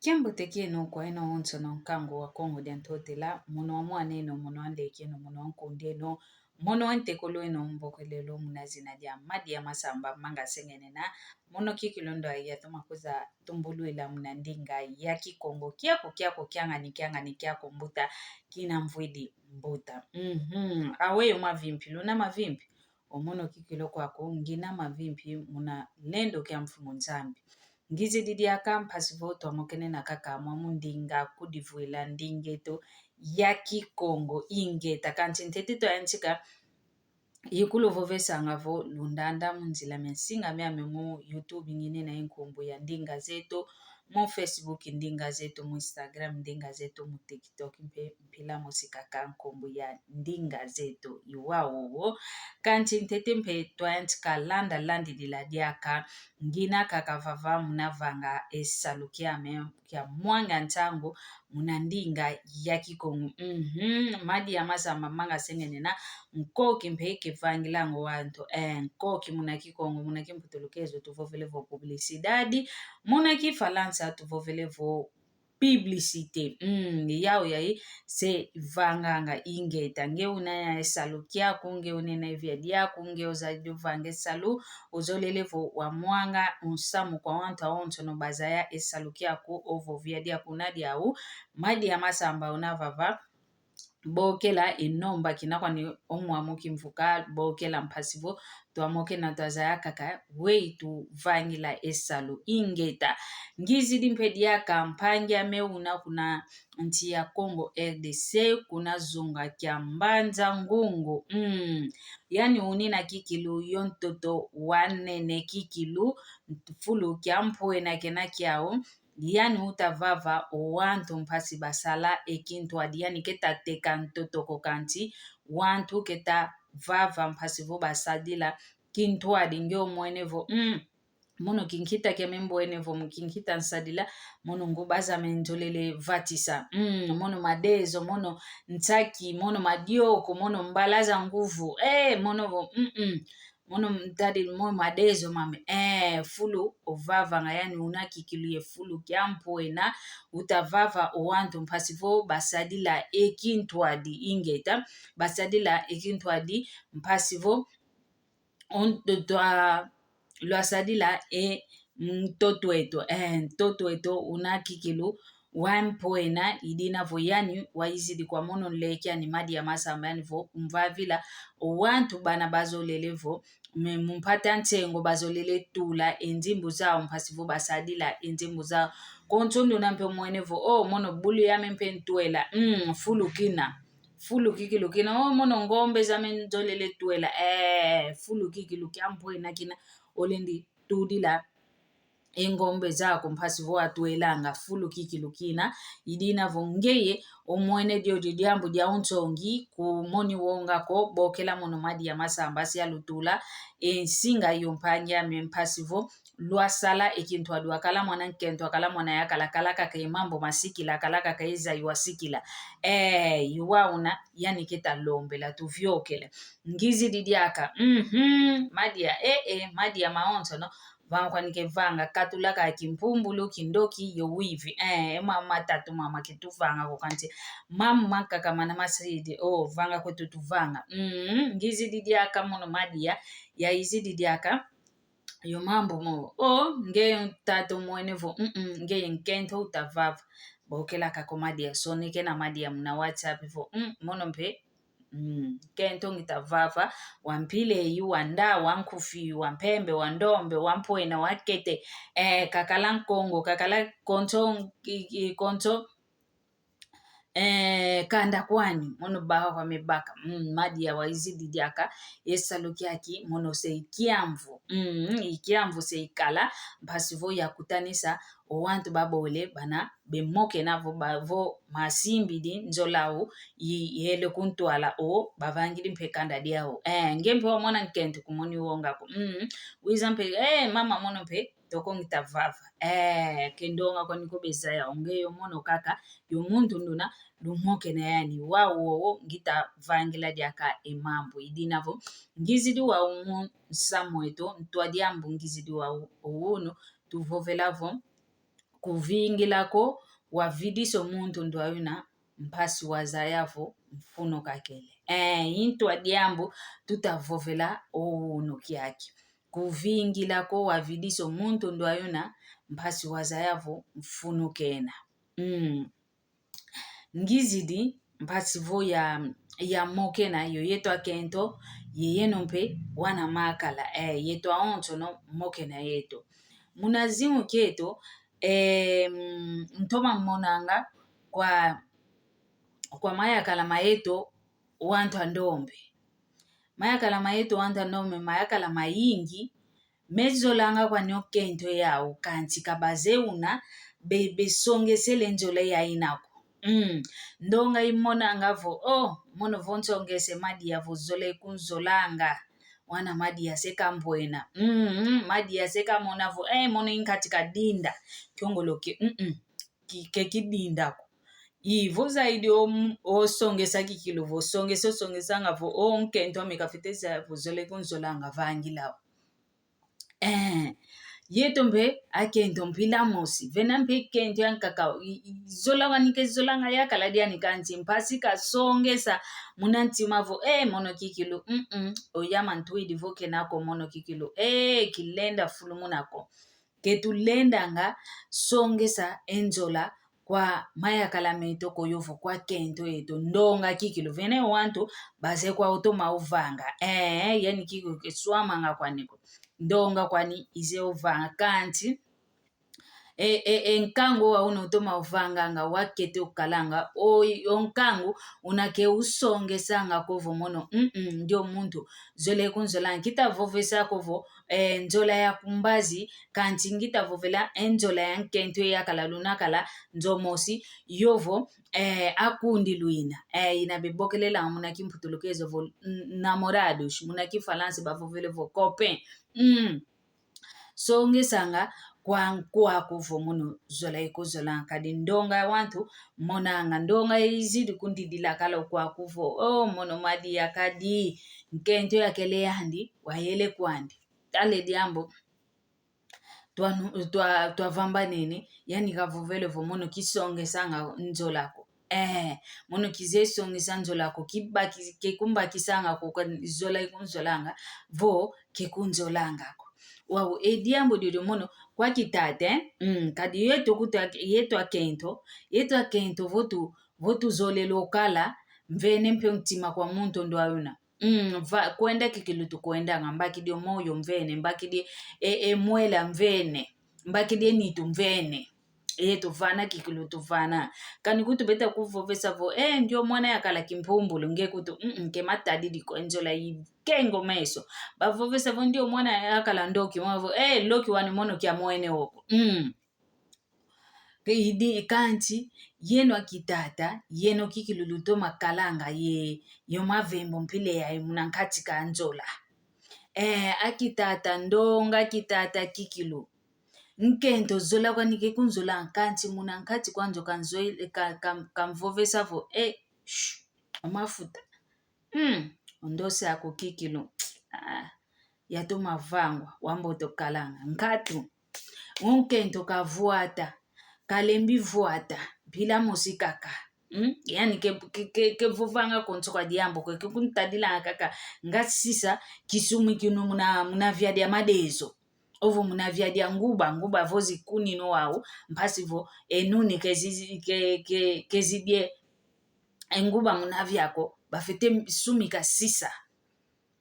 Kiambo teke no kwa eno onso no kango wa kongo diantotela mono amwane no mono andeke no mono ankonde no mono antekolo eno mbokelelo munazina dia madi ya masamba manga sengene na mono kikilondo ya tomakuza tumbuluela munandinga ya kikongo kiako kiangani kiako mbuta kina mvwidi mbuta aweyo mavimpi luna mavimpi omono kikilo kwako ngina mavimpi muna lendo kya mfumo nzambi ngizi didi mpasi voto amokene na kaka mwamundinga kudivuela ndingeto ya kikongo ingeta kanti ntetito yanchika yikulu vovesa ngavo lundanda munzila mensinga mu YouTube ngine na inkumbu ya ndinga zetu mu Facebook ndinga zetu mu Instagram ndinga zetu mu TikTok mpila musika kankumbu ya ndinga zetu iwawo kanti ntete mpe twantika landi dila diaka ngina kakavava munavanga esalukiame kya mwanga ntango munandinga ya kikongo madi ya masamba manga sengene na nkoki mpeke vangilango wanto nkoki munakikongo munakimputulukezo tuvovelevo publicidade munakifalansa tuvovelevo publicité yao yai se vanganga ingeta ngeuna ya salu kiako ngeunena ivya diako ngeuza vange salu uzolelevo wa mwanga unsamu kwa wanta onto no bazaya esalu kiako ovo vya diako nadiau madi ya masamba unavava bokela inomba kinakwa ni omwamuki mvuka bokela mpasivo tuamoke na twazaya kaka weitu vangila esalu ingeta ngizi dimpedia kampanya meuna kuna nchi ya Congo RDC kuna zunga kia mbanza ngungu yani unina kikilu yontoto wanene kikilu fulu kia mpoe na kena kiao yani utavava owantu mpasi basala ekintu adiani keta teka ntotoko kanti wantu keta vava mpasi vo basadila kintu adinge omwenevo mono kinkita kemembo enevo mkinkita nsadila mono ngubaza menjolele vatisa mono madezo mono ntaki mono madioko mono mbalaza nguvu mono mono mtadi mo madezo mame fulu ovava ngayani unakikilie fulu kiampo ena utavava owantu mpasivo basadila ekintu adi ingeta basadila ekintu adi mpasivo lwasadila mtoto wetu unakikilu wampoena idina voyani waizidi kwa mono nlekia ni madi ya masamba yani vo mvavila wantu bana bazolelevo mpata ntengo bazolele tula enzimbu zao mpasivo basadila enzimbu zao kontondo nampe mwenevo mono bulu yame mpe ntuela fulu kikilu kina mono ngombe zame nzolele tuela fulu kikilu kiampoena kina olendi tudila engombe zako mpasivo atuelanga fulu kikilukina idina vongeye omwene dio diambu dia ontongi kumoni wongako bokela mono madi ya masamba si alutula singa yompanya mempasivo luasala ekintu aduakala mwana nkento akala mwana yakala kalaka ke mambo masikila kalaka kaiza yuasikila yuwauna yani kita lombe la tuvyokele ngizi didiaka madi ya madi ya maonto no vankwa nikevanga katulaka kimpumbulu kindoki yo wivi mama tatu mama kituvanga kokanti mama kaka mana masidi vanga kwetu tuvanga ngizi didiaka mono madia ya izi didiaka yo mambo mo nge tatu mwenevo nge nkento utavava bokela kakomadia sonike na madia mna WhatsApp vo mono mpe kento ngitavava wampile yu wanda wankufi wampembe wandombe wampoena wakete kakala Kongo kakala konto kanda kwani mono baha kwa mebaka madi ya waizidi diaka esalukiaki mono seikiamvu ikiamvu seikala mpasivo ya kutanisa owantu babole bana bemoke navo bavo masimbidi nzolau yele kuntuala bavangili mpekanda diao ngempe wa mwana nkente kumoni wongako wizampe mama mono mpe toko ngitavava kendonga kwa niko bezaya ongeyo mono kaka yo muntu nduna lumoke na yani wawo ngita vangila diaka emambo idinavo ngizidi wa umu samweto ntwadiambu ngizidi wa uno tuvovelavo kuvingilako wavidiso muntu ndwayuna mpasi wazayavo mfuno kakele. Into adiambo tutavovela ouno kiaki. Kuvingilako wavidiso muntu ndwayuna mpasi wazayavo mfuno kena. Ngizidi mpasi vo ya mokena yo yeto kento yeyeno mpe wana makala yeto aonto no mokena yeto. Munazimu keto ntoma monanga kwa maya kalama yeto wanta ndombe. Maya kalama yeto wanta ndombe maya kalama yingi mezolanga kwa nyo kento yao kanti kabaze una bebe songe sele njole ya inako. Ndonga imonanga vo mono vonto ngese madi ya vozole kunzolanga wana madi ya seka mbwena madi ya seka mona vo mono inkatika dinda kiongolo kidinda ko ivo zaidi o songesa kikilo vo songesa nga vo nkento amekafiteza vozole kunzolanga vangilao yeto mbe akento mpila mosi vena mpe kento yankaka zola wanike zola nga yakala dia nikanti mpasi ka songesa munantima vo mono kikilo oyama ntuidi vo kenako mono kikilo kilenda fulumunako ketulenda nga songesa enzola kwa maya kalameto koyovo kwa kento yeto ndonga kikilo vene wantu baze kwa utoma uvanga yani kiko keswama nga kwa niko ndonga kwani ize uvanga kanti enkango wa unotoma uvanga nga wakete ukalanga onkango unake usongesa nga kovo mono ndio muntu zole kunzola kita vovesa kovo nzola ya kumbazi kanti ngita vovela nzola ya nkento ya kala lunakala nzomosi yovo akundi luina inabibokelela munaki mputulukezo vo namorados munaki falansi bavovele vo copain songesanga kwa kuvo muno zola ikozola kadi ndonga wantu monanga ndonga izidi kundidila kala kwa kuvo mono madi ya kadi nkento ya kele yandi wayele kwandi tale diambo tua vamba nini yani kavovele vo mono kisongesanga nzolako mono kize songesa nzolako kekumba kisanga kwa zola ikunzolanga vo kekunzolanga ko wow diambo diro mono kwa kitate kadi yeto akento votu zole lokala mvene mpe mtima kwa muntu ndo ayuna kwenda kikilutu kwenda ngambaki dio moyo mvene mbaki di mwela mvene mbaki di nitu mvene yeto vana kikilutu vana kani kutu beta kuvovesa vo ndio mwana yakala kimpumbulu ngekutu kematadi diko enzola kengo meso bavovesa vo ndio mwana yakala ndoki mavo loki wani mono kia mwene oko idi kanti yeno akitata yeno kikiluluto makalanga yo mavembo mpile ya munankati ka nzola akitata ndonga kitata kikilu nkento zola kwanike kunzola nkanti munankati kwanzo kanzoile kamvovesa vo amafuta ondose ako kikilu yato mavangwa wamboto kalanga nkatu unkento kavuata kalembi vuata bila musikaka yani ke vuvanga kontoka diambo ke kuntadila kaka ngasisa kisumi kinu muna vya madezo ovo muna vya nguba vozi kuni no wao mpasi vo enuni kezidie nguba muna vyako bafete sumika sisa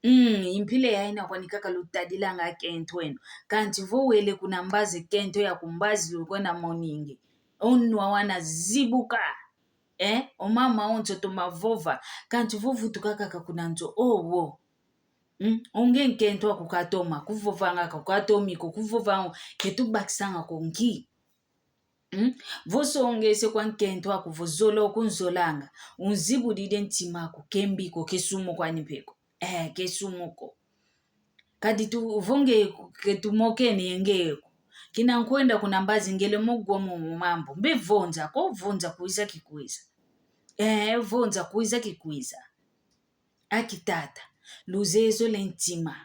impile ya ina kwa nikaka lutadila nga kento eno kanti vo wele kuna mbazi kento ya kumbazi lukwena moningi onwa wana zibuka omama onto tomavova kanti vovu tukaka kuna nzo wo onge nkento akukatoma kuvovanga kakukatomiko kuvovanga ketubakisanga kongi vosongese kwa nkento akuvozolo kunzolanga unzibu dide ntimako kembiko kesumo kwa nipeko kesumuko kadi tu vonge ketumokene yengeko kina nkwenda kuna mbazi ngele mogomo mambo mbe vonza kuiza kikuiza vonza kuiza kikuiza akitata luzezo lentima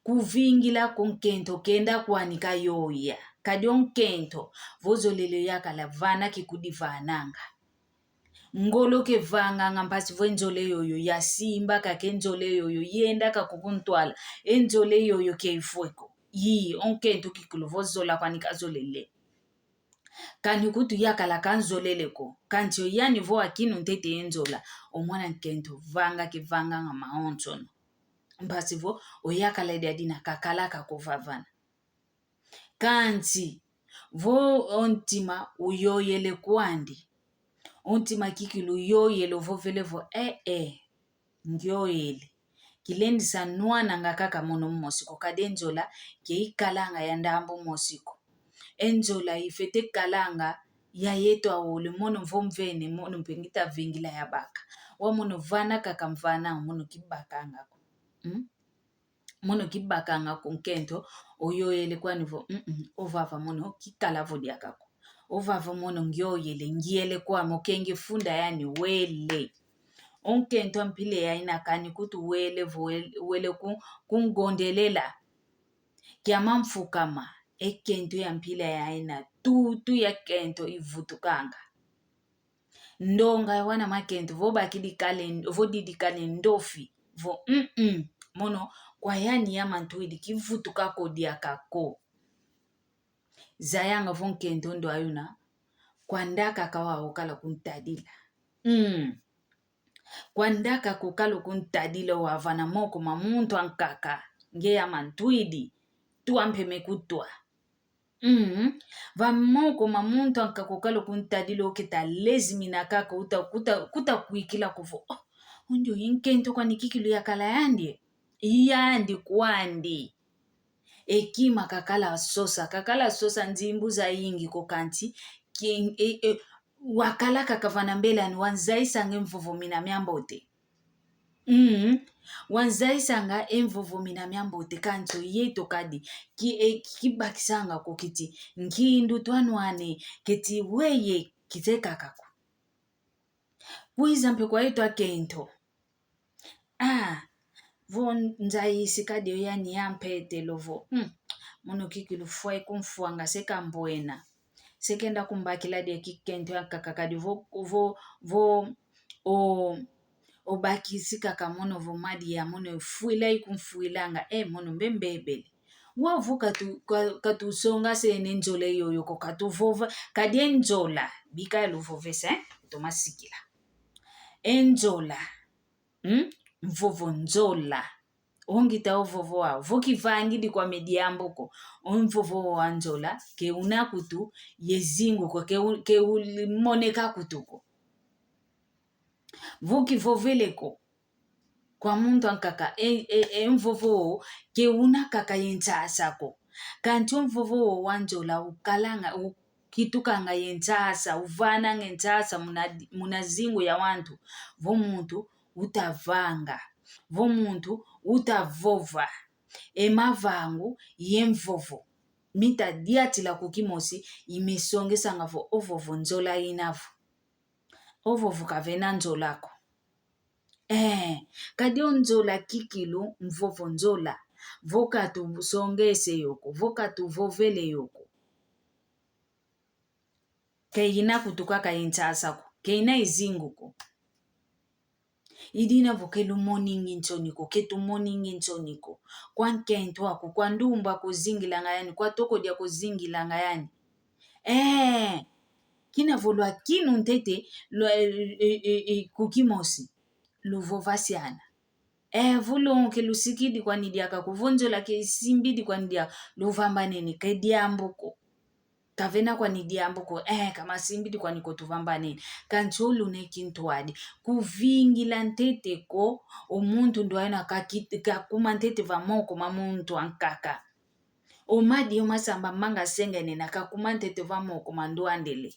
kuvingila konkento kenda kwanika yoya kadi onkento vozolele yakala vana kikudi vananga ngolo ke vanga ngampasi vwenzole yoyo yasimba kake nzole yoyo yenda kakukuntwala enzole yoyo ke ifweko yi onkento kikulu vozola kwanika zolele kanti kutu yakala kanzoleleko kanti oyani vo akinu ntete enzola omwana nkento vanga ke vanga nga maonsono mpasi vo oyakala dadina kakala kakovavana kanti vo ontima uyoyele kwandi ontima kikilu uyoyele vovele vo ngyoyele kilendisa nwana nga kaka mono mmosiko kadi enzola keikalanga ya ndambo mmosiko enzola ifete kalanga ya yeto awole mono vomvene mono mpengita vingila ya baka wa mono vana kaka mvana mono kibakanga mono kibakanga kunkento oyoyele kwani vo ovava mono kikala vodia kako ovava mono ngyoyele ngiyele kwamo kenge funda yani wele onkento mpile ya inakani kutu wele kungondelela kiama mfukama ekento ya mpila ya aina tutu ya kento ivutukanga ndonga wana makento vodidikale ndofi vo mono kwa yani ya mantuidi kivutuka kodia kako zayanga vo nkento ndo ayuna kwa ndaka kawa okala kuntadila kwa ndaka kukalo kuntadila wavana moko mamuntu ankaka nge ya mantuidi tuampeme kutwa vamoko mamuntu ankakokalo kuntadila oketa lezimina kaka kuta kuikila kuvo ondio yinkento kwani kikilu yakala yandi kwandi ekima kakala sosa nzimbu za yingi kokanti wakala kakavana mbelani wanzaisange mvuvumina myambote wanzaisanga emvuvumina myambote kanti yeto kadi kibakisanga kokiti nkindu twanwane keti weye kitekakako kuiza mpe kwa yeto akento vo nzaisi kadi oyani yampete lovo mono kikilu fwai kumfuanga sekambwena sekenda kumbakila de kikento yakakakadi obakisi kaka mono vomadi ya mono fuila ikumfuilanga mono mbembebele wavu katusonga sene nzole yoyo ko katuvova kadi enzola bika luvovese tomasikila enzola mvovo nzola ongita ovovo wao vokivangidi kwa mediamboko omvovo wa nzola ke unakutu yezinguko ke ulimoneka kutuko vokivoveleko kwa muntu ankaka mvovo ke unakaka yentsasako kanti omvovo wanzola ukalanga kitukanga yentsasa uvana ngentsasa munazingu ya wantu vomuntu utavanga vomuntu utavova emavangu yemvovo mita diatila kukimosi imesongesanga vo ovovo nzola inavo ovovo kavena nzolako kadi onzola kikilu mvovo nzola vokatu songese yoko vokatu vovele yoko keina kutukaka yentsasako keina izinguko idina vokelu moningi ntsoniko ketu moningi ntsoniko kwa nkento ako kwa ndumba kuzingilanga yani kwa toko dia kuzingilanga yani kina volwa kinu ntete kukimosi luvovasiana vulonke lusikidi kwa nidiaka kuvonzola ke simbidi kwa nidia luvambaneni kediambuko kavena kwa nidiambuko kama simbidi kwa niko tuvambaneni kanti olune kintuadi kuvingila ntete ko omuntu ndo ayina kakuma ntete vamoko mamuntu ankaka omadi omasamba manga sengene na kakuma ntete vamoko manduandele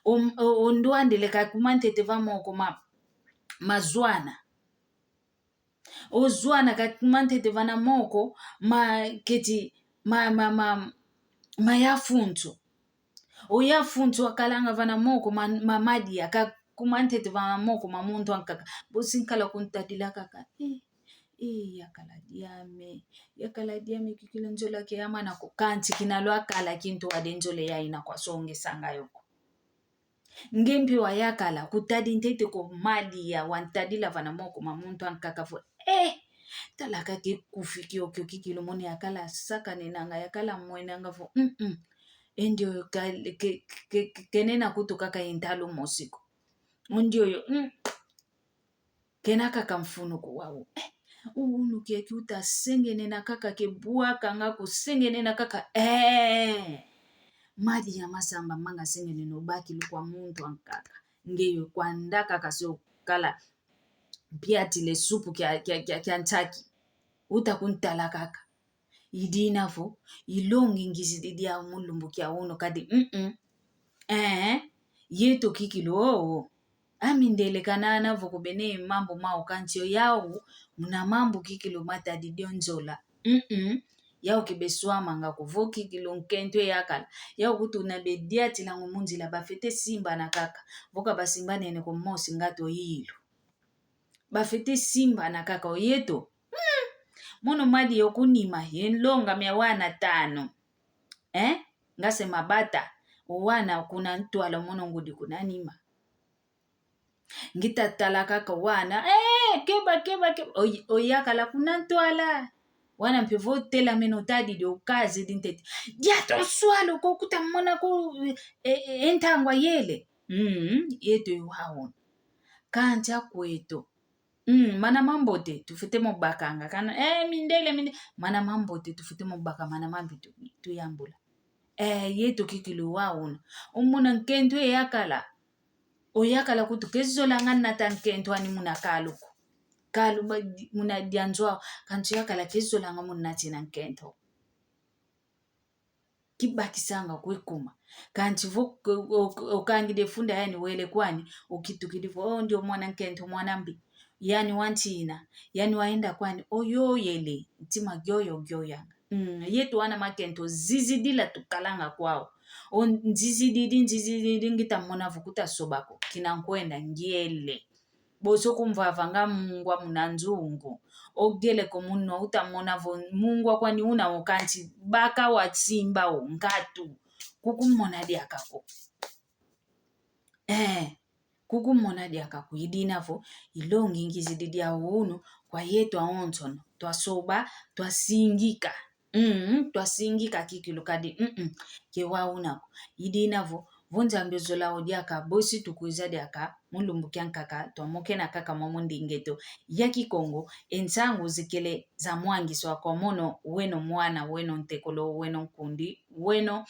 onduandele kakuma ntete vamoko mazwana ozwana kakuma ntete vana moko keti mayafuntu oyafuntu akalanga vana moko mamadi kakuma ntete vana moko mamuntu ankaka bosinkala kuntadila kaka yakala diame kikilo njola ke ama na kukanti kinalo akala kintu ade njole ya ina kwa songe sanga yoko ngempi wa yakala kutadi ntete ko mali ya wantadila vana moko mamuntu ankakafo talaka ke kufiki okyo kikilo moni yakala saka nenanga yakala mwenanga fo endio kenena kutokaka intalo mosiko ndio yo kenaka kamfunuko wawo unu ke kuta sengene na kaka ke buaka nga kusengene na kaka madi ya masamba manga sengene no baki kwa muntu ankaka ngeyo kwa ndaka kasio kala piati le supu kya ntaki utakuntala kaka idinafo ilongi ngizididi ya mulumbu kya uno kadi yeto kikilo amindele kanana voko bene mambo mao kanchio yao muna mambo kikilo mata didionzola yao kibeswama nga kuvoki kilo nkentwe yakala yao kutu na bedia tilangu munzi la bafete simba na kaka voka basimba nene kumosi ngato hilo bafete simba na kaka oyeto mono madi yokunima yenlonga mewana 5 ngase mabata wana kuna ntwala mono ngudi kunanima ngita tala kaka wana keba oyakala kuna ntwala wana mpevo tela meno tadi do kazi dintete diato swalo ko kutamona ko entangwa yele yeto yuhaona kancha kweto mana mambote tufite mobakanga kana mindele mana mambote tufite mobaka mana mambitu tuyambula yeto kikilo waona umuna nkento yakala oyakala kutu kezola ngana tankento ani muna kaluko kalu muna dianjwa kancho yakala kezola ngamuna tina nkento kibakisanga kwekuma kanchi voko okangide funda yani wele kwani ukitukilivo ndio mwana nkento mwanambi yani wantina yani waenda kwani oyo yele ntima gyoyo yanga yetu wana makento zizidila tukalanga kwao nzizididi ngitamona vukuta sobako kinankwenda ngiyele boso kumvava nga mungwa munanzungu ogele komuno utamona vo mungwa kwani una okanti baka watsimba ngatu kukumona diakako kukumona diakako idinavo ilongi ngizididi ya unu kwa yetu aontono twasoba twasingika twasingika kikilo kadi kewaunako idinavo vonza mbiozola odiaka bosi tukuiza diaka mulumbu kyankaka twamoke na kaka momundingeto yaki Kongo ensangu zikele za mwangi swa kwa mono weno mwana weno ntekolo weno nkundi weno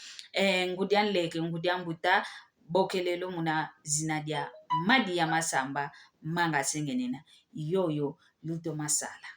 ngudianleke ngudiambuta bokelelo muna zinadia madi ya masamba manga sengenena yoyo luto masala